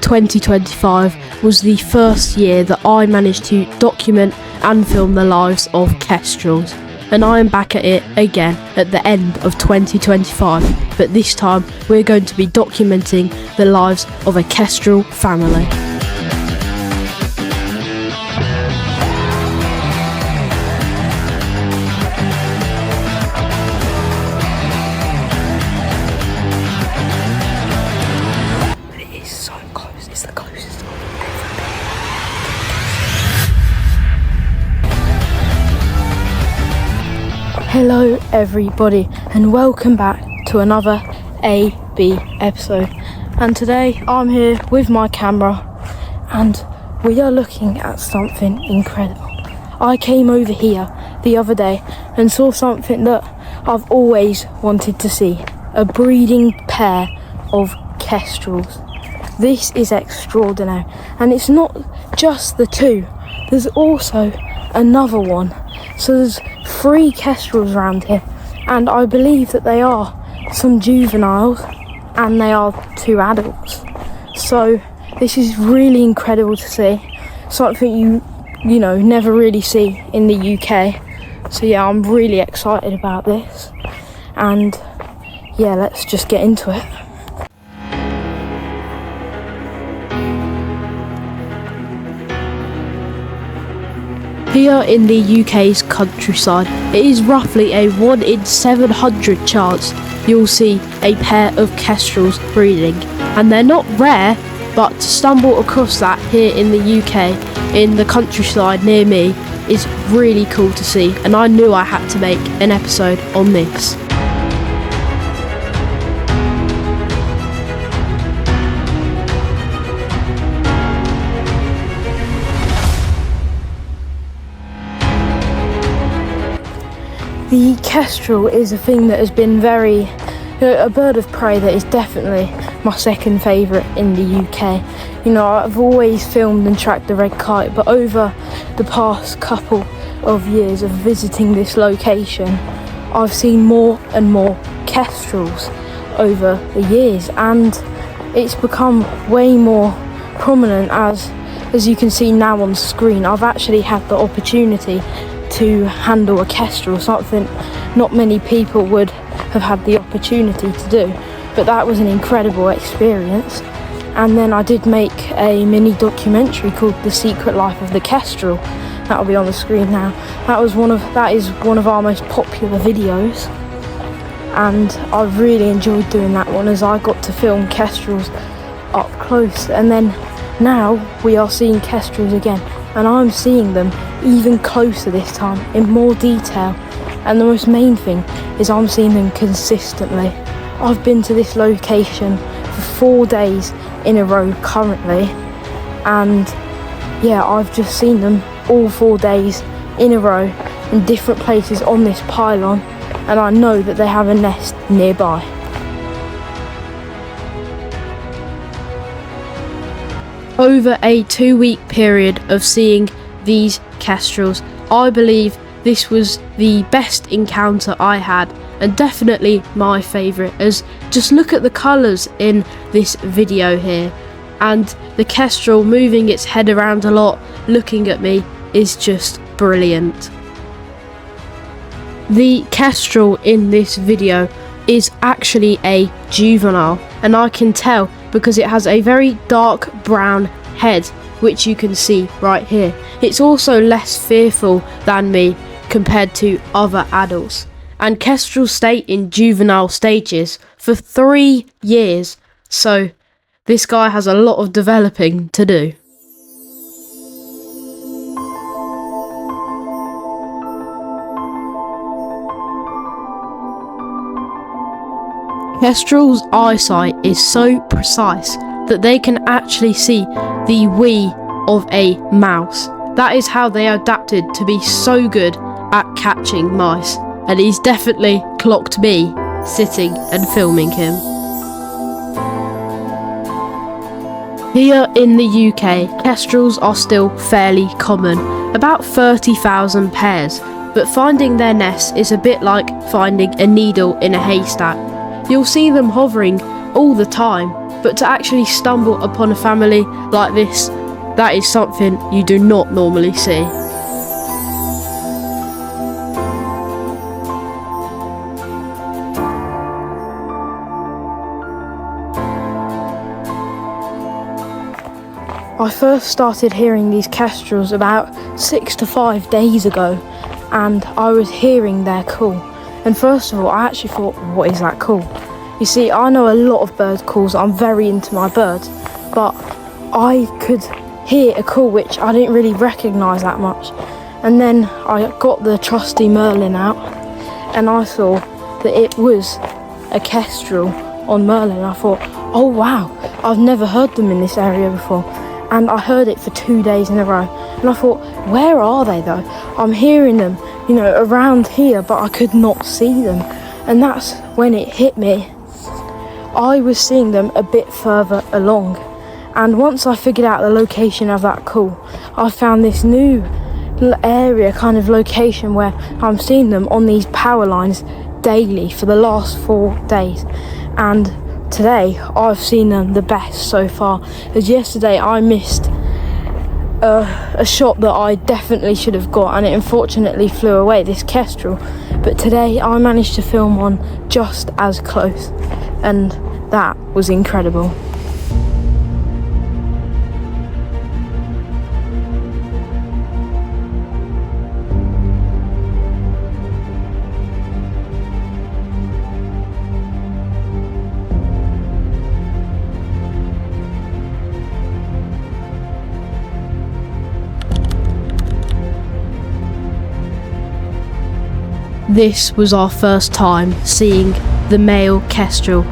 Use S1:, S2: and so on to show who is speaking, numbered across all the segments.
S1: 2025 was the first year that I managed to document and film the lives of kestrels, and I am back at it again at the end of 2025, but this time we're going to be documenting the lives of a kestrel family. Hello everybody and welcome back to another AB episode, and today I'm here with my camera and we are looking at something incredible. I came over here the other day and saw something that I've always wanted to see, a breeding pair of kestrels. This is extraordinary, and it's not just the two, there's also another one. So there's 3 kestrels around here, and I believe that they are some juveniles and they are 2 adults. So this is really incredible to see, something you know never really see in the UK. So yeah, I'm really excited about this, and yeah, let's just get into it. Here in the UK's countryside, it is roughly a 1 in 700 chance you'll see a pair of kestrels breeding, and they're not rare, but to stumble across that here in the UK, in the countryside near me, is really cool to see, and I knew I had to make an episode on this. The kestrel is a thing that has been a bird of prey that is definitely my second favourite in the UK. You know, I've always filmed and tracked the red kite, but over the past couple of years of visiting this location, I've seen more and more kestrels over the years, and it's become way more prominent as you can see now on screen. I've actually had the opportunity to handle a kestrel, something not many people would have had the opportunity to do, but that was an incredible experience. And then I did make a mini documentary called The Secret Life of the Kestrel. That'll be on the screen now. That is one of our most popular videos, and I really enjoyed doing that one as I got to film kestrels up close. And then now we are seeing kestrels again, and I'm seeing them even closer this time, in more detail, and the most main thing is I'm seeing them consistently. I've been to this location for 4 days in a row currently, and yeah, I've just seen them all 4 days in a row in different places on this pylon, and I know that they have a nest nearby. Over a 2-week period of seeing these kestrels, I believe this was the best encounter I had, and definitely my favourite, as just look at the colours in this video here, and the kestrel moving its head around a lot looking at me is just brilliant. The kestrel in this video is actually a juvenile, and I can tell because it has a very dark brown head, which you can see right here. It's also less fearful than me compared to other adults, and kestrels stay in juvenile stages for 3 years, so this guy has a lot of developing to do. Kestrels' eyesight is so precise that they can actually see the wee of a mouse. That is how they adapted to be so good at catching mice, and he's definitely clocked me sitting and filming him. Here in the UK, kestrels are still fairly common, about 30,000 pairs, but finding their nests is a bit like finding a needle in a haystack. You'll see them hovering all the time,
S2: but to actually stumble upon a family like this, that is something you do not normally see.
S1: I first started hearing these kestrels about 6 to 5 days ago, and I was hearing their call. And first of all, I actually thought, what is that call? You see, I know a lot of bird calls, I'm very into my birds, but I could hear a call which I didn't really recognise that much. And then I got the trusty Merlin out, and I saw that it was a kestrel on Merlin. I thought, oh wow, I've never heard them in this area before. And I heard it for 2 days in a row. And I thought, where are they though? I'm hearing them, around here, but I could not see them. And that's when it hit me. I was seeing them a bit further along. And once I figured out the location of that call, I found this new area, kind of location where I'm seeing them on these power lines daily for the last 4 days. And today I've seen them the best so far, as yesterday I missed a shot that I definitely should have got, and it unfortunately flew away, this kestrel. But today I managed to film one just as close, and that was incredible.
S2: This was our first time seeing the male kestrel.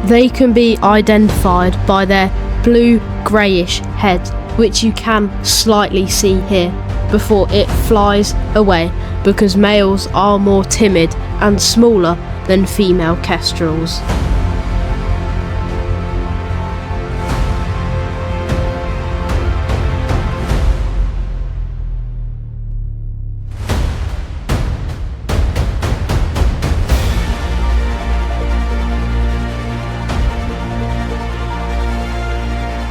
S2: They can be identified by their blue greyish head, which you can slightly see here before it flies away, because males are more timid and smaller than female kestrels.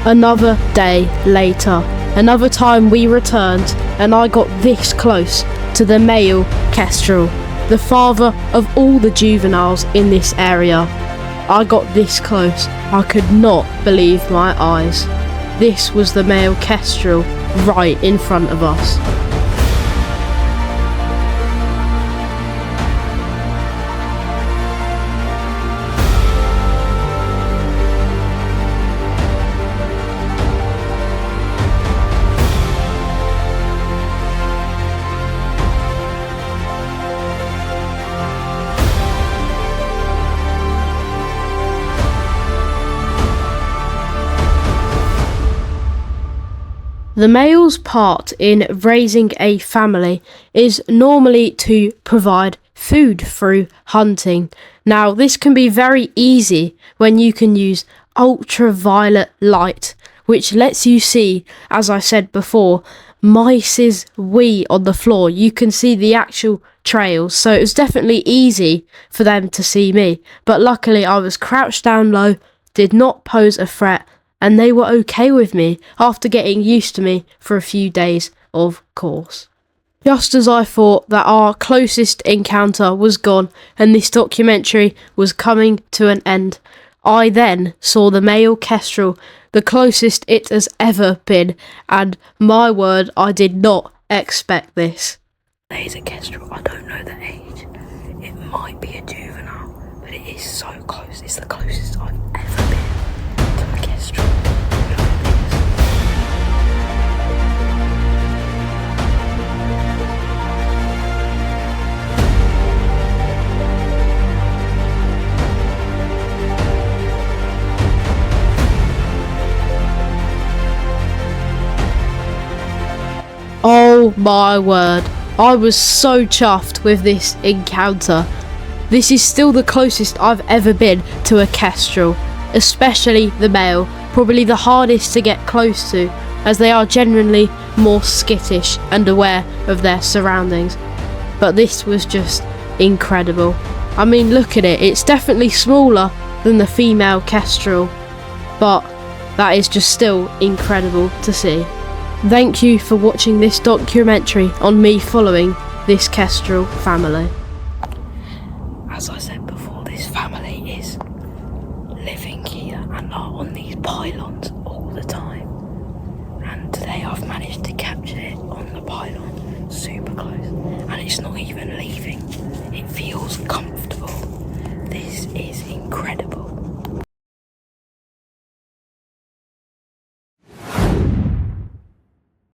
S2: Another day later, another time we returned, and I got this close to the male kestrel, the father of all the juveniles in this area. I got this close, I could not believe my eyes. This was the male kestrel right in front of us. The male's part in raising a family is normally to provide food through hunting. Now, this can be very easy when you can use ultraviolet light, which lets you see, as I said before, mice's wee on the floor. You can see the actual trails, so it was definitely easy for them to see me. But luckily I was crouched down low, did not pose a threat, and they were okay with me after getting used to me for a few days, of course. Just as I thought that our closest encounter was gone and this documentary was coming to an end, I then saw the male kestrel, the closest it has ever been, and my word, I did not expect this.
S1: There's a kestrel, I don't know the age. It might be a juvenile, but it is so close. It's the closest I've ever been to a kestrel. Look at this.
S2: Oh my word, I was so chuffed with this encounter. This is still the closest I've ever been to a kestrel, especially the male, probably the hardest to get close to, as they are generally more skittish and aware of their surroundings. But this was just incredible. I mean, look at it, it's definitely smaller than the female kestrel, but that is just still incredible to see. Thank you for watching this documentary on me following this kestrel family.
S1: As I said before, this family is living here and are on these pylons all the time. And today I've managed to capture it on the pylon, super close, and it's not even leaving. It feels comfortable. This is incredible.